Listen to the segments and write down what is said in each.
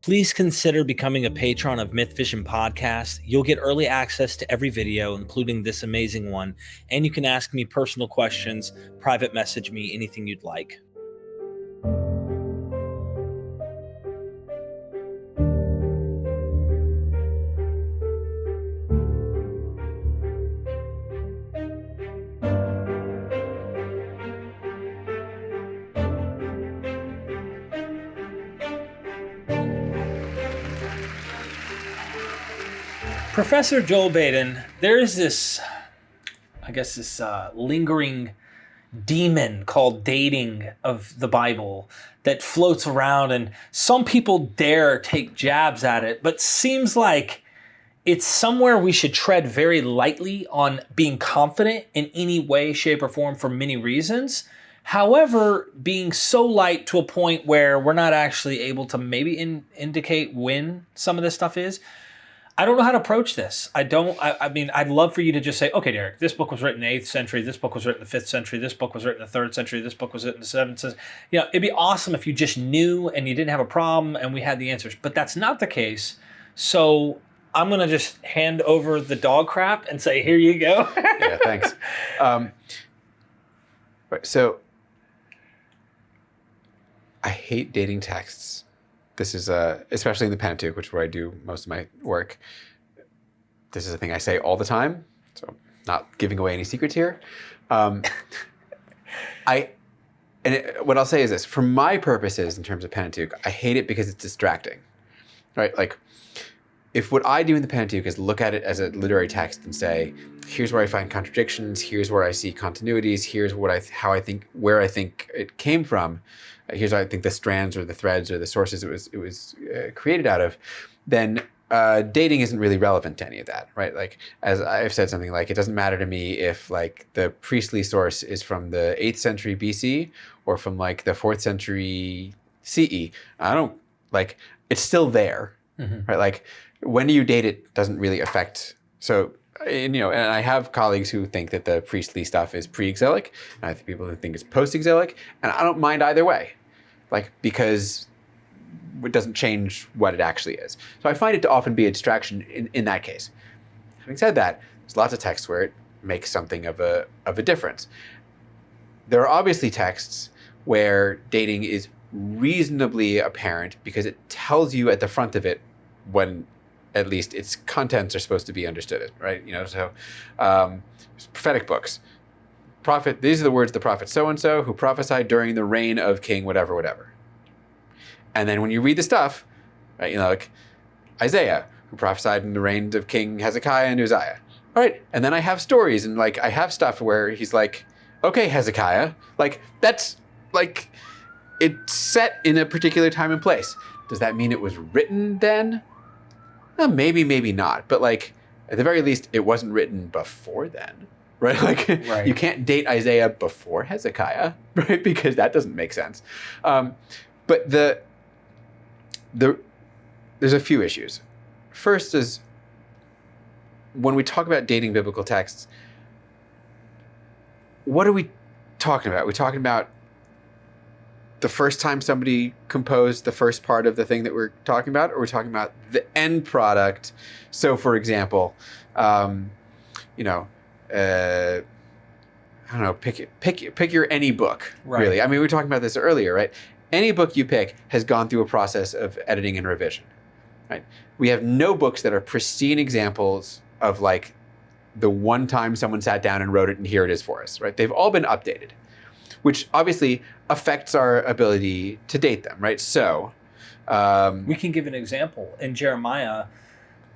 Please consider becoming a patron of MythVision Podcast. You'll get early access to every video, including this amazing one, and you can ask me personal questions, private message me, anything you'd like. Professor Joel Baden, there is this, lingering demon called dating of the Bible that floats around, and some people dare take jabs at it, but seems like it's somewhere we should tread very lightly on being confident in any way, shape, or form for many reasons. However, being so light to a point where we're not actually able to maybe indicate when some of this stuff is. I don't know how to approach this. I mean, I'd love for you to just say, okay, Derek, this book was written in the 8th century, this book was written in the 5th century, this book was written in the 3rd century, this book was written in the 7th century. You know, it'd be awesome if you just knew and you didn't have a problem and we had the answers. But that's not the case. So I'm going to just hand over the dog crap and say, here you go. Yeah, thanks. So I hate dating texts. This is, especially in the Pentateuch, which is where I do most of my work. This is a thing I say all the time, so not giving away any secrets here. What I'll say is this: for my purposes, in terms of Pentateuch, I hate it because it's distracting, right? Like, if what I do in the Pentateuch is look at it as a literary text and say, here's where I find contradictions, here's where I see continuities, here's where I think it came from. Here's what I think the strands or the threads or the sources it was created out of, then dating isn't really relevant to any of that, right? Like, as I've said something like, it doesn't matter to me if like the priestly source is from the 8th century BC or from like the 4th century CE. I don't, like, it's still there, right? Like, when you date it doesn't really affect, so, and I have colleagues who think that the priestly stuff is pre-exilic, and I have people who think it's post-exilic, and I don't mind either way, like, because it doesn't change what it actually is. So I find it to often be a distraction in that case. Having said that, there's lots of texts where it makes something of a difference. There are obviously texts where dating is reasonably apparent because it tells you at the front of it when at least its contents are supposed to be understood, right? So prophetic books. Prophet, these are the words of the prophet so-and-so who prophesied during the reign of king whatever, whatever. And then when you read the stuff, right, like Isaiah, who prophesied in the reign of King Hezekiah and Uzziah. All right, and then I have stories and like I have stuff where he's like, okay, Hezekiah, like that's like, it's set in a particular time and place. Does that mean it was written then? Well, maybe, maybe not. But like, at the very least, it wasn't written before then, right? Like, right. You can't date Isaiah before Hezekiah, right? Because that doesn't make sense. But there's a few issues. First is, when we talk about dating biblical texts, what are we talking about? We're talking about the first time somebody composed the first part of the thing that we're talking about, or we're talking about the end product. So, for example, I don't know, pick your any book, right. Really. I mean, we were talking about this earlier, right? Any book you pick has gone through a process of editing and revision, right? We have no books that are pristine examples of like the one time someone sat down and wrote it and here it is for us, right? They've all been updated, which obviously affects our ability to date them, right? So we can give an example. In Jeremiah,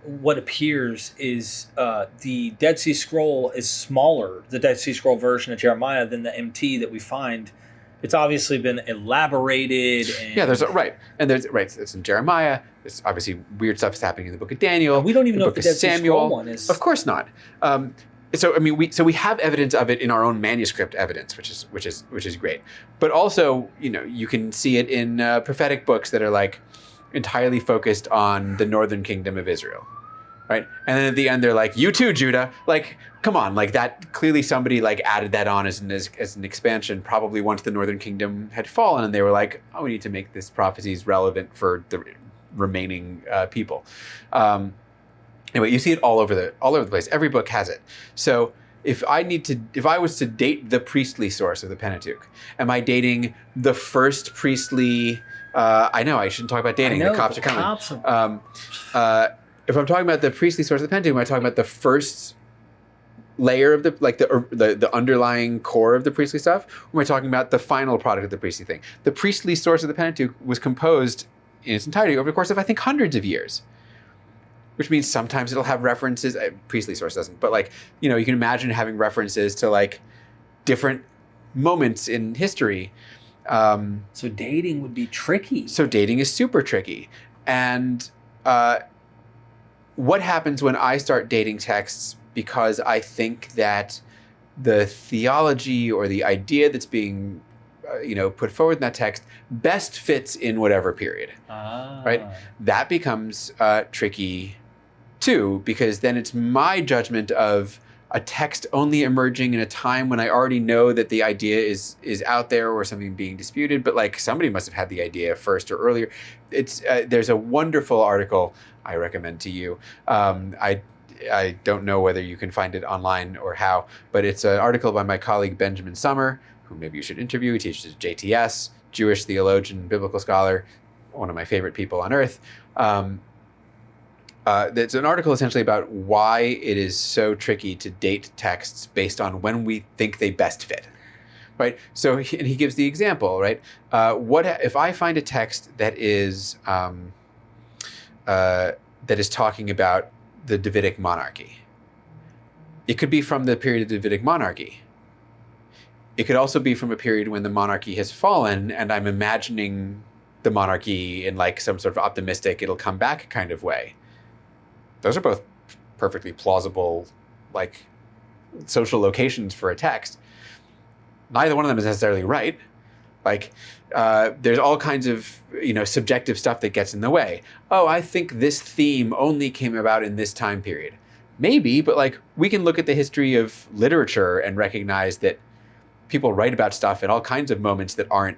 what appears is the Dead Sea Scroll is smaller, the Dead Sea Scroll version of Jeremiah, than the MT that we find. It's obviously been elaborated. And yeah, it's in Jeremiah. There's obviously weird stuff is happening in the book of Daniel. And we don't even know if the Dead Sea Scroll one is. Of course not. So I mean, we have evidence of it in our own manuscript evidence, which is great. But also, you can see it in prophetic books that are like entirely focused on the northern kingdom of Israel, right? And then at the end, they're like, "You too, Judah." Like, come on, like that. Clearly, somebody like added that on as an expansion, probably once the northern kingdom had fallen, and they were like, "Oh, we need to make this prophecies relevant for the remaining people. Anyway, you see it all over the place. Every book has it. So if I was to date the priestly source of the Pentateuch, am I dating the first priestly? I know I shouldn't talk about dating. The cops are coming. If I'm talking about the priestly source of the Pentateuch, am I talking about the first layer of the underlying core of the priestly stuff? Or am I talking about the final product of the priestly thing? The priestly source of the Pentateuch was composed in its entirety over the course of, I think, hundreds of years. Which means sometimes it'll have references, priestly source doesn't, but like, you know, you can imagine having references to like different moments in history. So dating would be tricky. So dating is super tricky. And what happens when I start dating texts because I think that the theology or the idea that's being put forward in that text best fits in whatever period, right? That becomes tricky too, because then it's my judgment of a text only emerging in a time when I already know that the idea is out there or something being disputed, but like somebody must have had the idea first or earlier. It's there's a wonderful article I recommend to you. I don't know whether you can find it online or how, but it's an article by my colleague Benjamin Sommer, who maybe you should interview. He teaches at JTS, Jewish theologian, biblical scholar, one of my favorite people on earth. It's an article essentially about why it is so tricky to date texts based on when we think they best fit, right? So he gives the example, right? What if I find a text that is talking about the Davidic monarchy? It could be from the period of the Davidic monarchy. It could also be from a period when the monarchy has fallen, and I'm imagining the monarchy in like some sort of optimistic, it'll come back kind of way. Those are both perfectly plausible, like, social locations for a text. Neither one of them is necessarily right. Like, there's all kinds of, subjective stuff that gets in the way. Oh, I think this theme only came about in this time period. Maybe, but like, we can look at the history of literature and recognize that people write about stuff in all kinds of moments that aren't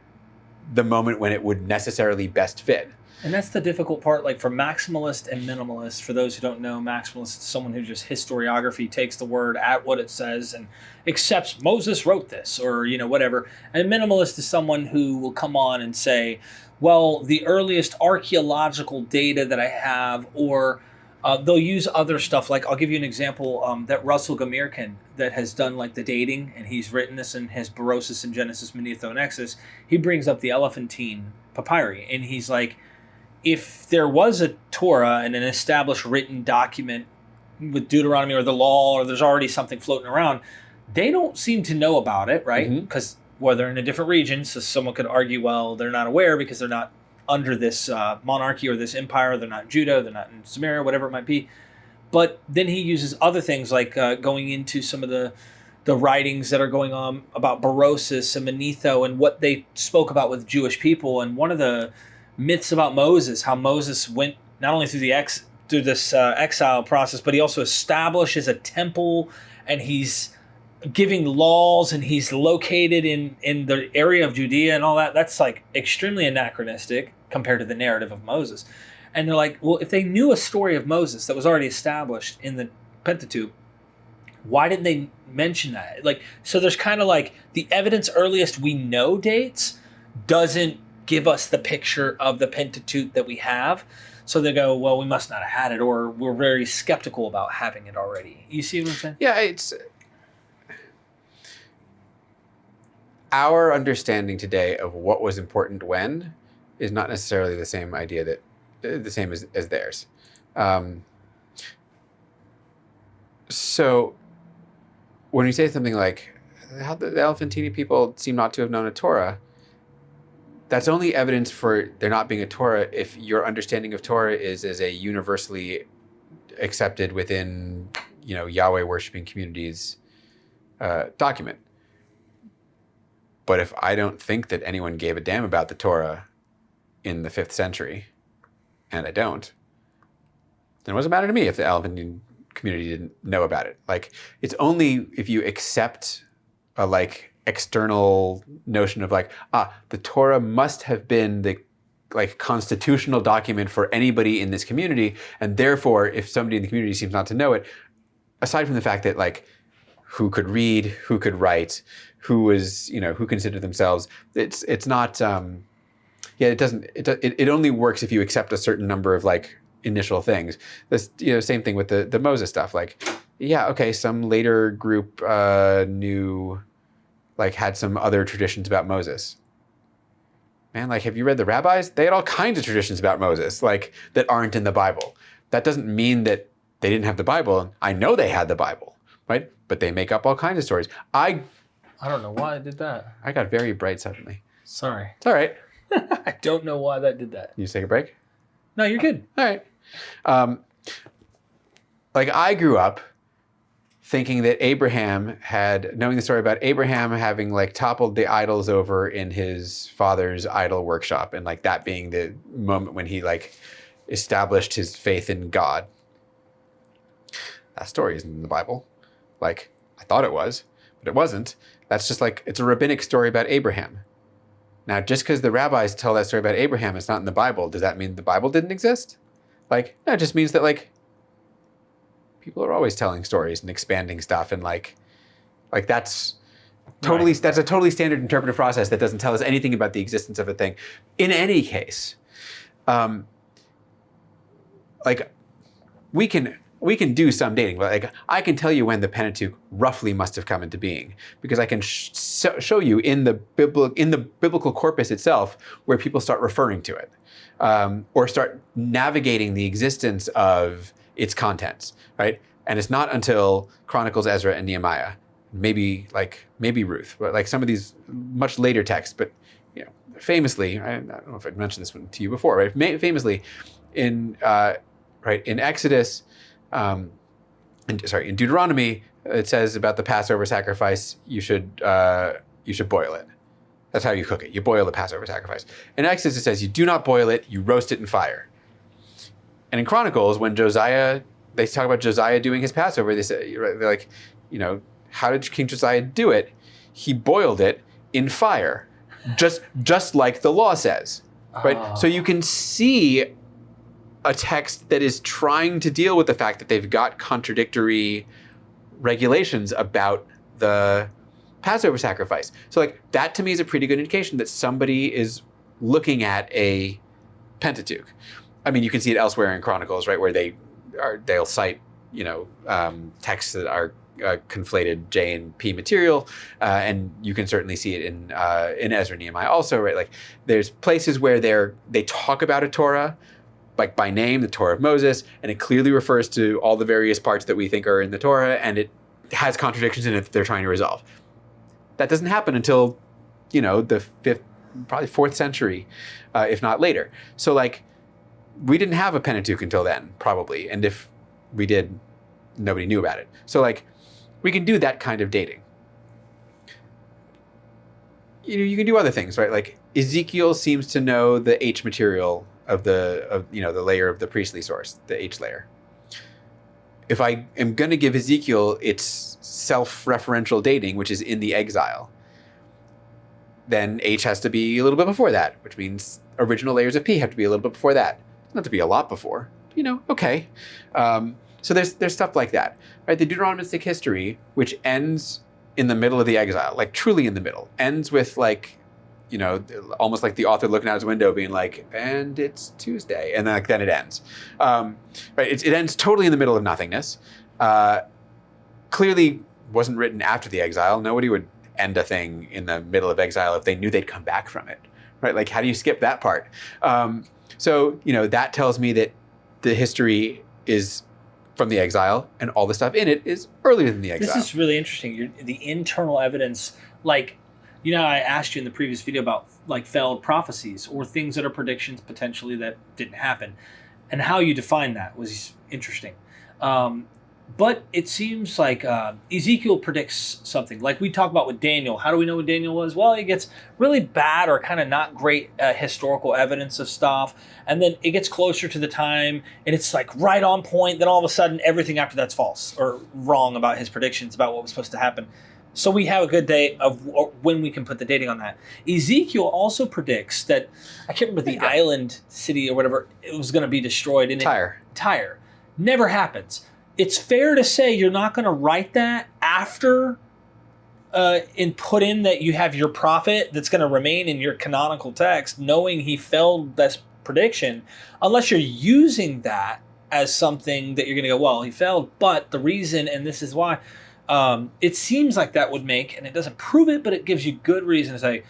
the moment when it would necessarily best fit. And that's the difficult part, like for maximalist and minimalist. For those who don't know, maximalist is someone who just historiography takes the word at what it says and accepts Moses wrote this or, whatever. And minimalist is someone who will come on and say, well, the earliest archaeological data that I have, or they'll use other stuff. Like I'll give you an example that Russell Gamirkan that has done like the dating, and he's written this in his Berosus in Genesis, Manetho, and Exodus. He brings up the Elephantine papyri, and he's like, if there was a Torah and an established written document with Deuteronomy or the law, or there's already something floating around, they don't seem to know about it, right? Because they're in a different region, so someone could argue, well, they're not aware because they're not under this monarchy or this empire. They're not in Judah, they're not in Samaria, whatever it might be. But then he uses other things like going into some of the writings that are going on about Berosus and Manetho and what they spoke about with Jewish people. And one of the myths about Moses, how Moses went not only through this exile process, but he also establishes a temple, and he's giving laws, and he's located in the area of Judea and all that. That's like extremely anachronistic compared to the narrative of Moses. And they're like, well, if they knew a story of Moses that was already established in the Pentateuch, why didn't they mention that? Like, so there's kind of like the evidence earliest we know dates doesn't give us the picture of the Pentateuch that we have. So they go, well, we must not have had it, or we're very skeptical about having it already. You see what I'm saying? Yeah, it's our understanding today of what was important when is not necessarily the same idea that the same as theirs. So when you say something like, how the Elephantine people seem not to have known a Torah, that's only evidence for there not being a Torah if your understanding of Torah is as a universally accepted within, Yahweh worshiping communities document. But if I don't think that anyone gave a damn about the Torah in the 5th century, and I don't, then what does it matter to me if the Elephantine community didn't know about it? Like, it's only if you accept a external notion of the Torah must have been the like constitutional document for anybody in this community, and therefore, if somebody in the community seems not to know it, aside from the fact that like who could read, who could write, who was, who considered themselves, it's not. It only works if you accept a certain number of like initial things. This, same thing with the Moses stuff. Like, yeah, okay, some later group had some other traditions about Moses. Man, like, have you read the rabbis? They had all kinds of traditions about Moses, like, that aren't in the Bible. That doesn't mean that they didn't have the Bible. I know they had the Bible, right? But they make up all kinds of stories. I don't know why I did that. I got very bright suddenly. Sorry. It's all right. I don't know why that did that. You take a break? No, you're good. All right. I grew up thinking that knowing the story about Abraham having like toppled the idols over in his father's idol workshop, and like that being the moment when he like established his faith in God. That story isn't in the Bible. Like, I thought it was, but it wasn't. That's just like, it's a rabbinic story about Abraham. Now, just because the rabbis tell that story about Abraham, it's not in the Bible, does that mean the Bible didn't exist? Like, no, it just means that like people are always telling stories and expanding stuff, and like that's totally right. That's a totally standard interpretive process that doesn't tell us anything about the existence of a thing. In any case, we can do some dating, but like I can tell you when the Pentateuch roughly must have come into being, because I can show you in the biblical corpus itself where people start referring to it, or start navigating the existence of its contents, right? And it's not until Chronicles, Ezra, and Nehemiah, maybe Ruth, but like some of these much later texts, but famously, I don't know if I'd mentioned this one to you before, right? Famously, in Exodus. In Deuteronomy, it says about the Passover sacrifice, you should boil it. That's how you cook it. You boil the Passover sacrifice. In Exodus, it says you do not boil it, you roast it in fire. And in Chronicles, when they talk about Josiah doing his Passover, they're like, how did King Josiah do it? He boiled it in fire, just like the law says, right? Oh. So you can see a text that is trying to deal with the fact that they've got contradictory regulations about the Passover sacrifice. So like that to me is a pretty good indication that somebody is looking at a Pentateuch. I mean, you can see it elsewhere in Chronicles, right, where they'll cite texts that are conflated J and P material, and you can certainly see it in Ezra and Nehemiah also, right? Like there's places where they talk about a Torah, like by name, the Torah of Moses, and it clearly refers to all the various parts that we think are in the Torah, and it has contradictions in it that they're trying to resolve. That doesn't happen until, the 5th, probably 4th century, if not later. So like, we didn't have a Pentateuch until then, probably, and if we did, nobody knew about it. So like, we can do that kind of dating. You can do other things, right? Like Ezekiel seems to know the H material of the layer of the priestly source, the H layer. If I am going to give Ezekiel its self-referential dating, which is in the exile, then H has to be a little bit before that, which means original layers of P have to be a little bit before that. Not to be a lot before, okay. So there's stuff like that, right? The Deuteronomistic history, which ends in the middle of the exile, like truly in the middle, ends with like, almost like the author looking out his window being like, and it's Tuesday. And then it ends. Right? It ends totally in the middle of nothingness. Clearly wasn't written after the exile. Nobody would end a thing in the middle of exile if they knew they'd come back from it, right? Like, how do you skip that part? So that tells me that the history is from the exile, and all the stuff in it is earlier than the exile. This is really interesting. The internal evidence, like, I asked you in the previous video about like failed prophecies or things that are predictions potentially that didn't happen, and how you define that was interesting. But it seems like Ezekiel predicts something. Like we talk about with Daniel. How do we know what Daniel was? Well, it gets really bad or kind of not great historical evidence of stuff. And then it gets closer to the time and it's like right on point. Then all of a sudden everything after that's false or wrong about his predictions about what was supposed to happen. So we have a good date of when we can put the dating on that. Ezekiel also predicts that, I can't remember the island city or whatever, it was going to be destroyed. And Tyre. Never happens. It's fair to say you're not going to write that after and put in that you have your prophet that's going to remain in your canonical text, knowing he failed this prediction, unless you're using that as something that you're going to go, well, he failed, but the reason, and this is why. It seems like that would make, and it doesn't prove it, but it gives you good reason to say,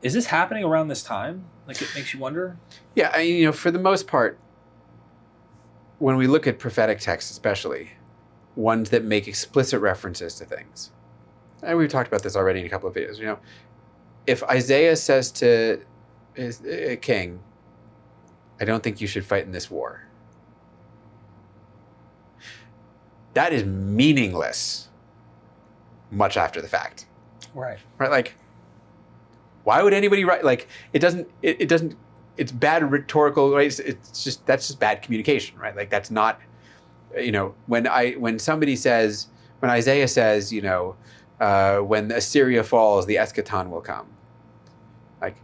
is this happening around this time? Like, it makes you wonder. Yeah, for the most part, when we look at prophetic texts, especially ones that make explicit references to things, and we've talked about this already in a couple of videos, if Isaiah says to his king, I don't think you should fight in this war, that is meaningless much after the fact. Right. Like, why would anybody write, like, it doesn't, it's bad rhetorical, right? That's just bad communication, right? Like, that's not, when Isaiah says, when Assyria falls, the eschaton will come. Like,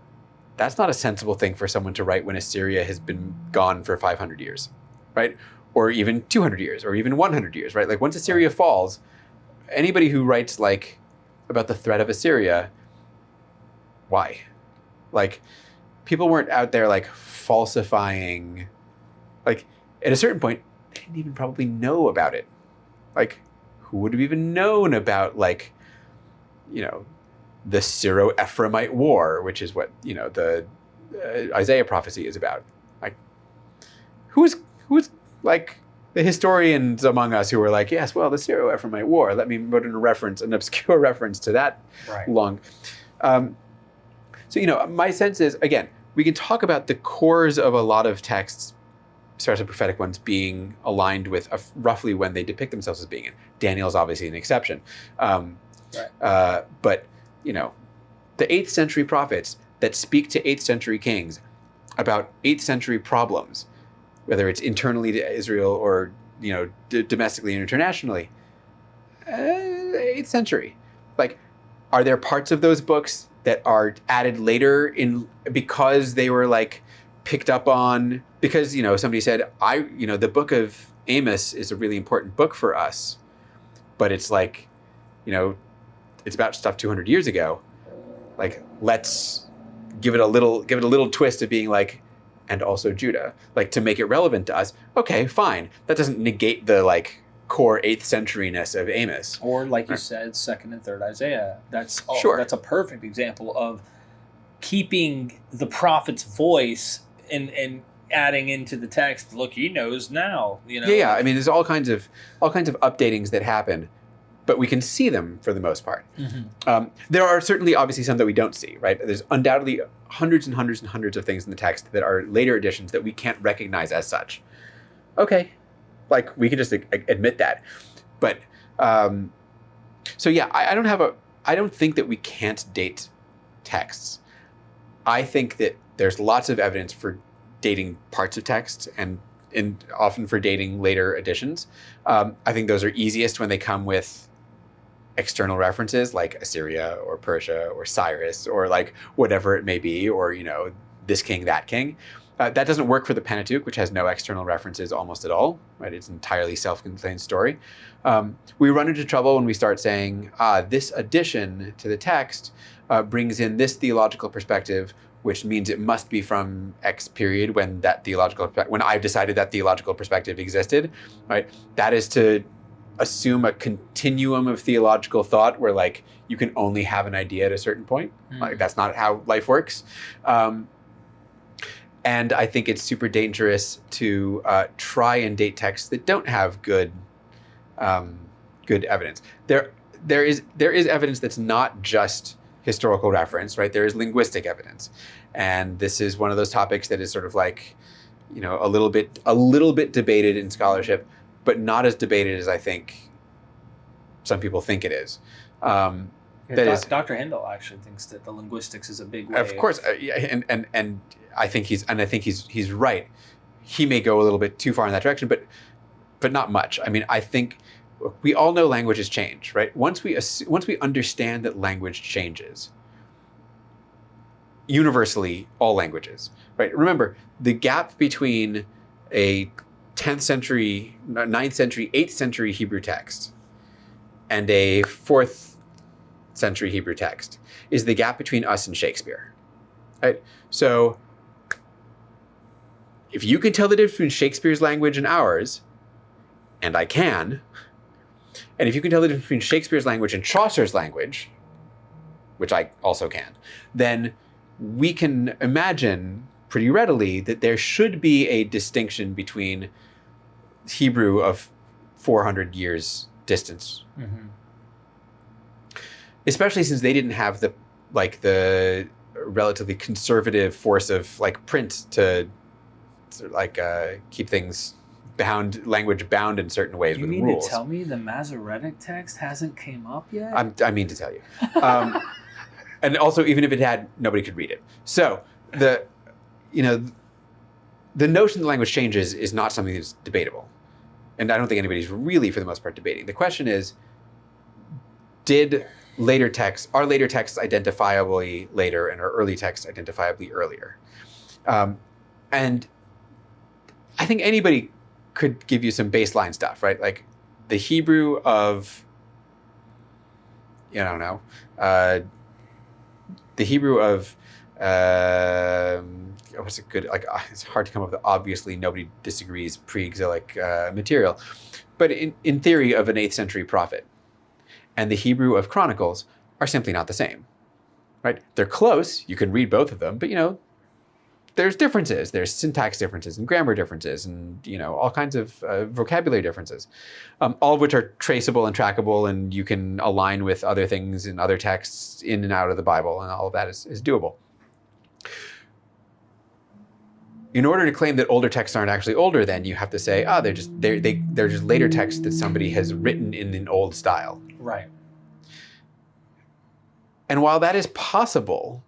that's not a sensible thing for someone to write when Assyria has been gone for 500 years, right? Or even 200 years, or even 100 years, right? Like, once Assyria falls, anybody who writes, like, about the threat of Assyria, why? Like, people weren't out there, like, falsifying. Like, at a certain point, they didn't even probably know about it. Like, who would have even known about, like, the Syro-Ephraimite War, which is what, the Isaiah prophecy is about. Like, who's like the historians among us who were like, yes, well, the Syro-Ephraimite War, let me put in an obscure reference to that long. So, my sense is, again, we can talk about the cores of a lot of texts, especially prophetic ones, being aligned with roughly when they depict themselves as being in. Daniel's obviously an exception. But, the 8th century prophets that speak to 8th century kings about 8th century problems, whether it's internally to Israel or, domestically and internationally, 8th century. Like, are there parts of those books that are added later because they were, like, picked up on, because, somebody said, the book of Amos is a really important book for us, but it's like, it's about stuff 200 years ago. Like, let's give it a little twist of being like, and also Judah, like, to make it relevant to us. Okay, fine. That doesn't negate the, like, core 8th centuryness of Amos. Or, like you said, 2nd and 3rd Isaiah. That's a perfect example of keeping the prophet's voice and adding into the text. Look, he knows now. Yeah. I mean, there's all kinds of updatings that happen, but we can see them for the most part. Mm-hmm. There are certainly, obviously, some that we don't see, right? There's undoubtedly hundreds and hundreds and hundreds of things in the text that are later additions that we can't recognize as such. Okay. Like, we can just admit that. But, so yeah, I don't think that we can't date texts. I think that there's lots of evidence for dating parts of text and often for dating later editions. I think those are easiest when they come with external references like Assyria or Persia or Cyrus or, like, whatever it may be, or, this king, that king. That doesn't work for the Pentateuch, which has no external references almost at all, right? It's an entirely self-contained story. We run into trouble when we start saying, this addition to the text brings in this theological perspective, which means it must be from X period when I've decided that theological perspective existed, right? That is to assume a continuum of theological thought where, like, you can only have an idea at a certain point. Like, that's not how life works. And I think it's super dangerous to try and date texts that don't have good evidence. There is evidence that's not just historical reference, right? There is linguistic evidence, and this is one of those topics that is sort of like, a little bit debated in scholarship, but not as debated as I think some people think it is. Dr. Hindle actually thinks that the linguistics is a big way. Of course, and I think he's right. He may go a little bit too far in that direction, but not much. I mean, I think we all know languages change, right? Once we understand that language changes, universally, all languages, right? Remember, the gap between a 10th century, 9th century, 8th century Hebrew text and a 4th century Hebrew text is the gap between us and Shakespeare, right? So if you can tell the difference between Shakespeare's language and ours, and I can, and if you can tell the difference between Shakespeare's language and Chaucer's language, which I also can, then we can imagine pretty readily that there should be a distinction between Hebrew of 400 years distance. Mm-hmm. Especially since they didn't have the relatively conservative force of like print to keep things language bound in certain ways with rules. You mean to tell me the Masoretic text hasn't came up yet? I mean to tell you. And also, even if it had, nobody could read it. So the notion that language changes is not something that's debatable. And I don't think anybody's really, for the most part, debating. The question is, are later texts identifiably later and are early texts identifiably earlier? And I think anybody could give you some baseline stuff, right? Like the Hebrew of, what's it good? It's hard to come up with obviously nobody disagrees pre-exilic material, but in theory of an 8th century prophet, and the Hebrew of Chronicles are simply not the same, right? They're close. You can read both of them, but there's differences. There's syntax differences and grammar differences, and all kinds of vocabulary differences, all of which are traceable and trackable, and you can align with other things in other texts in and out of the Bible, and all of that is doable. In order to claim that older texts aren't actually older, then you have to say, they're just later texts that somebody has written in an old style. Right. And while that is possible,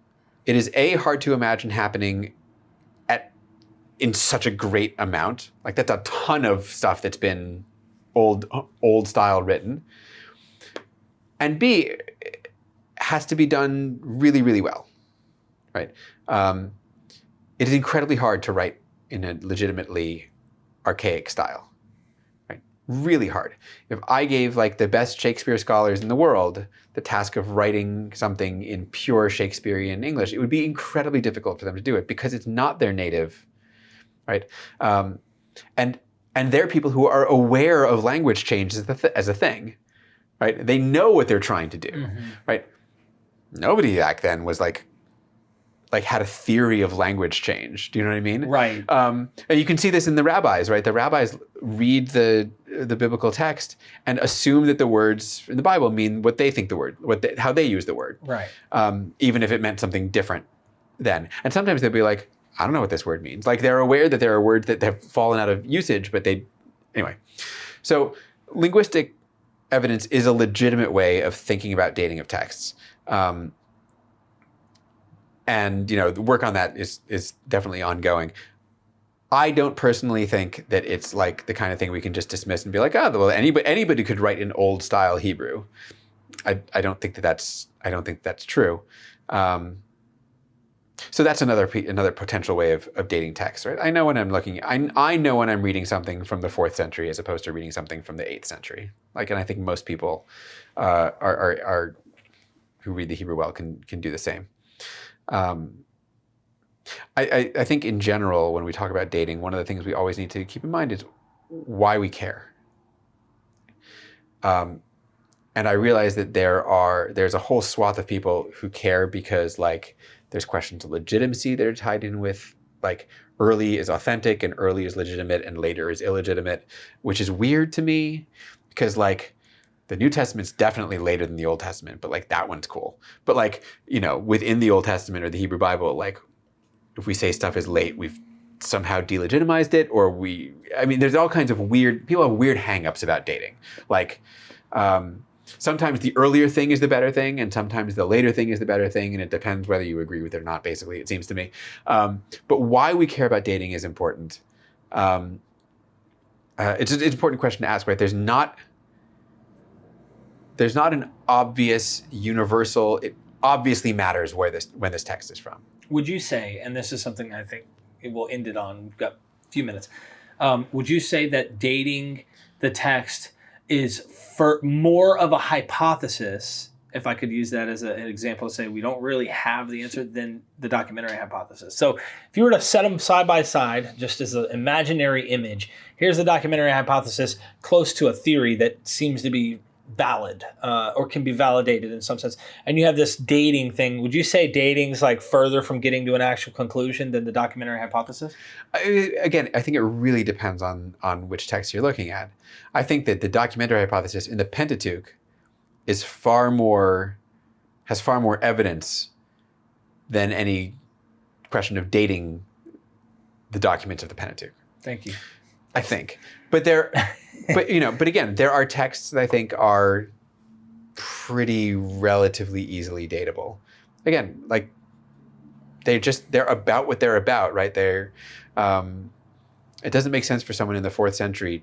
it is hard to imagine happening in such a great amount. Like that's a ton of stuff that's been old style written. And B, it has to be done really, really well, right? It is incredibly hard to write in a legitimately archaic style, right? Really hard. If I gave the best Shakespeare scholars in the world the task of writing something in pure Shakespearean English, it would be incredibly difficult for them to do it because it's not their native, right? And they're people who are aware of language change as a thing, right? They know what they're trying to do, mm-hmm. right? Nobody back then was had a theory of language change. Do you know what I mean? Right. And you can see this in the rabbis, right? The rabbis read the biblical text and assume that the words in the Bible mean what they think the word, how they use the word. Right. Even if it meant something different then. And sometimes they'll be like, I don't know what this word means. They're aware that there are words that have fallen out of usage, but anyway. So linguistic evidence is a legitimate way of thinking about dating of texts. And the work on that is definitely ongoing. I don't personally think that it's the kind of thing we can just dismiss and be like, well, anybody could write in old style Hebrew. I don't think that's true. So that's another potential way of dating text, right? I know when I'm I know when I'm reading something from the 4th century as opposed to reading something from the 8th century. And I think most people are who read the Hebrew well can do the same. I think in general, when we talk about dating, one of the things we always need to keep in mind is why we care. And I realize that there's a whole swath of people who care because there's questions of legitimacy that are tied in with early is authentic and early is legitimate and later is illegitimate, which is weird to me because the New Testament's definitely later than the Old Testament, but that one's cool. But within the Old Testament or the Hebrew Bible, if we say stuff is late, we've somehow delegitimized it, or there's all kinds of people have weird hangups about dating. Sometimes the earlier thing is the better thing, and sometimes the later thing is the better thing, and it depends whether you agree with it or not, basically, it seems to me. But why we care about dating is important. It's an important question to ask, right? There's not there's not an obvious universal. It obviously matters when this text is from. Would you say, and this is something I think it will end it on, we've got a few minutes, would you say that dating the text is for more of a hypothesis, if I could use that as an example to say we don't really have the answer, than the documentary hypothesis? So if you were to set them side by side, just as an imaginary image, here's the documentary hypothesis close to a theory that seems to be valid or can be validated in some sense, and you have this dating thing. Would you say dating's like further from getting to an actual conclusion than the documentary hypothesis? Again, I think it really depends on which text you're looking at. I think that the documentary hypothesis in the Pentateuch has far more evidence than any question of dating the documents of the Pentateuch. Thank you. I think, but again, there are texts that I think are pretty relatively easily dateable. Again, like they're about what they're about, right? It doesn't make sense for someone in the 4th century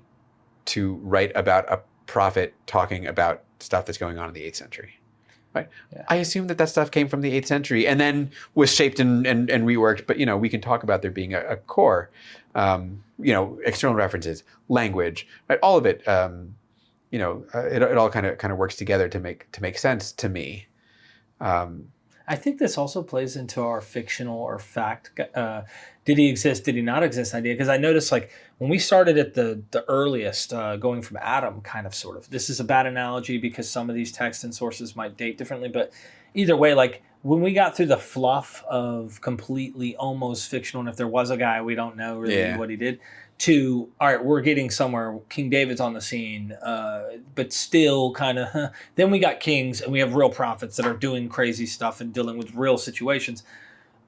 to write about a prophet talking about stuff that's going on in the 8th century, right? Yeah. I assume that stuff came from the 8th century and then was shaped and reworked, but we can talk about there being a core. External references, language, right? All of it, it all kind of works together to make sense to me. I think this also plays into our fictional or fact, did he exist, did he not exist idea? Because I noticed, like, when we started at the earliest, going from Adam, kind of, sort of, this is a bad analogy because some of these texts and sources might date differently, but either way, like, when we got through the fluff of completely almost fictional, and if there was a guy, we don't know really what he did, to, all right, we're getting somewhere, King David's on the scene, but still kind of, then we got kings and we have real prophets that are doing crazy stuff and dealing with real situations.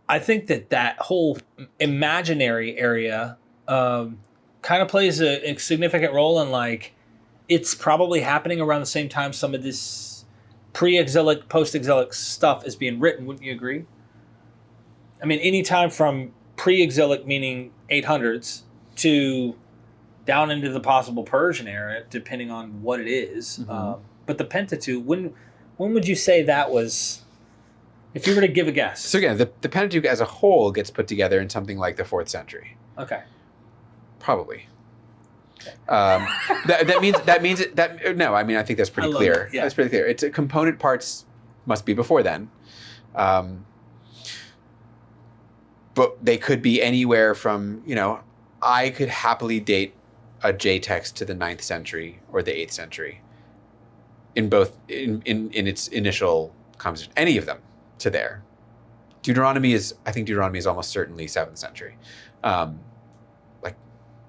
I think that whole imaginary area kind of plays a significant role in, like, it's probably happening around the same time some of this pre-exilic, post-exilic stuff is being written. Wouldn't you agree? I mean, any time from pre-exilic, meaning 800s, to down into the possible Persian era, depending on what it is. Mm-hmm. But the Pentateuch, when would you say that was, if you were to give a guess? So again, the Pentateuch as a whole gets put together in something like the 4th century. Okay. Probably. That means no. I mean, I think that's pretty clear. Yeah. That's pretty clear. It's component parts must be before then, but they could be anywhere from I could happily date a J text to the 9th century or the 8th century. In both in its initial composition, any of them to there. Deuteronomy is almost certainly 7th century.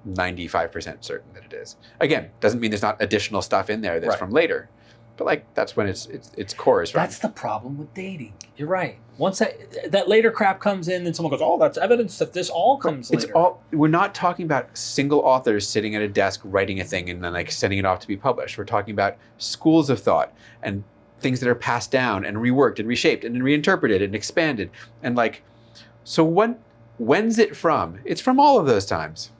95% certain that it is. Again, doesn't mean there's not additional stuff in there that's from later, but like that's when its core is from. That's the problem with dating. You're right. Once that later crap comes in, then someone goes, "Oh, that's evidence that this all comes later." We're not talking about single authors sitting at a desk writing a thing and then like sending it off to be published. We're talking about schools of thought and things that are passed down and reworked and reshaped and reinterpreted and expanded and like. So when's it from? It's from all of those times.